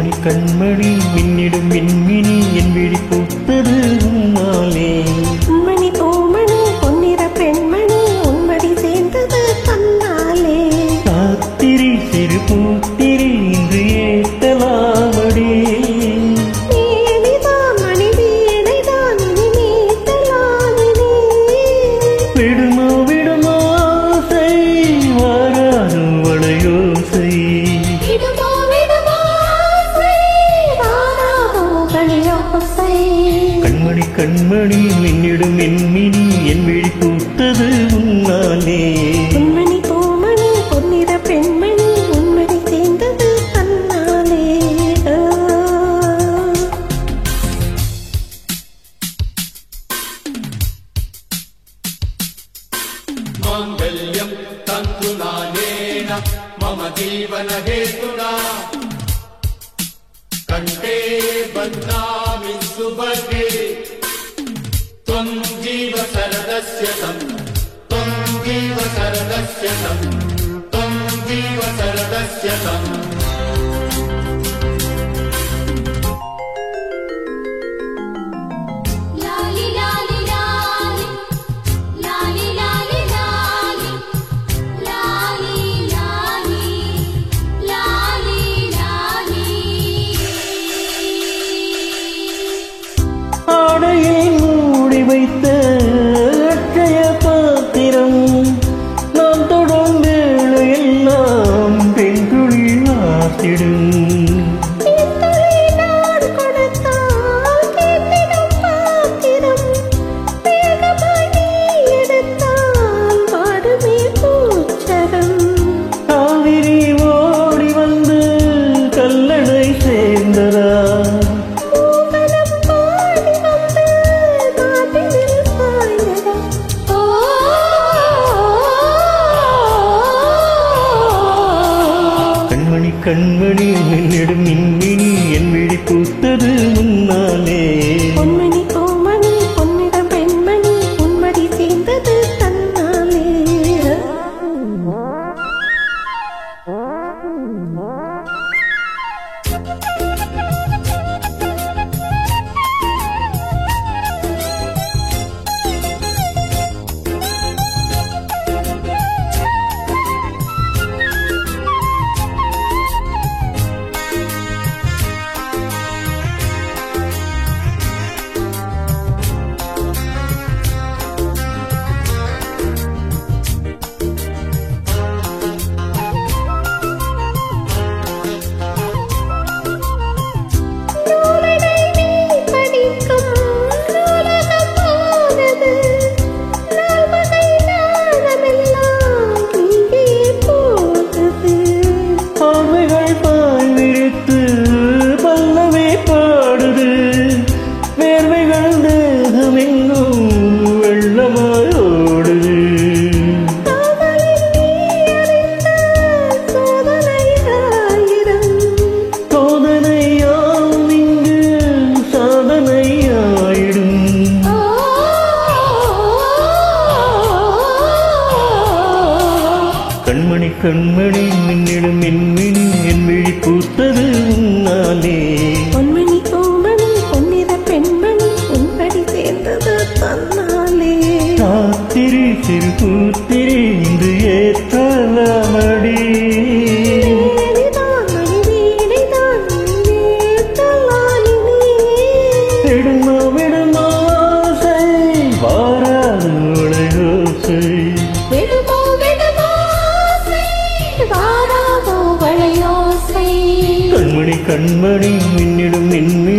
கண்மணி கண்மணி மின்னிடும் மின்மினி என் விழி பூத்தது உன்னாலே மணி பூமணி பொன்னிற பெண்மணி உன்மடி சேர்ந்தது தன்னாலே காத்திரி சிறு பூத்திரி இன்று ஏத்தலாமடி நீதான் மணி வீணைதான் இனி நீத்தலாமினி விடுமோ விடுமோ ஆசை வாராது வளையோசை கண்மணி கண்மணி மின்னிடும் மின்மினி என் விழி பூத்தது உன்னாலே பொன்மணி பூமணி பொன்னிற பெண்மணி உன்மடி சேர்ந்தது தன்னாலே மாங்கல்யம் தந்துநானேன மம ஜீவன ஹேதுனா கண்டே பத்னாமி சுபகே त्वं जीव शरदस्य तं त्वं जीव शरदस्य तं त्वं जीव शरदस्य तं लाली लाली लाली लाली लाली लाली लाली लाली लाली लाली ஆடையை மூடி வைத்த அட்சய பாத்திரம் நாம் தொடும் வேளையெல்லாம் பெண்துளி ஆத்திடும் காவிரி ஓடி வந்து கல்லணை சேர்ந்ததா கண்மணி கண்மணி மின்னிடும் மின்மினி என் விழி பூத்தது முன்னாலே பொன்மணி பூமணி பொன்னிற பெண்மணி உன்மடி சேர்ந்தது தன்னாலே பார்வைகள் பாய் விரித்து பல்லவி பாடுது வேர்வைகள் தேகமெங்கும் வெள்ளமாய் ஓடுது சோதனையாம் இங்கு சாதனையாயிடும் கண்மணி கண்மணி மின்னிடும் மின்மினி என் விழி பூத்தது உன்னாலே பொன்மணி பூமணி பொன்னிற பெண்மணி உன்படி சேர்ந்தது தன்னாலே காத்திரி சிறு பூத்திரி இன்று ஏற்றலாமடி நீதான் மணி வீணைதான் இனி நீத்தலாமினி விடுமோ விடுமோ ஆசை வாராது வளையோசை விடுமோ விடுமோ ஆசை வாராதோ வளையோசை கண்மணி கண்மணி மின்னிடும் மின்மினி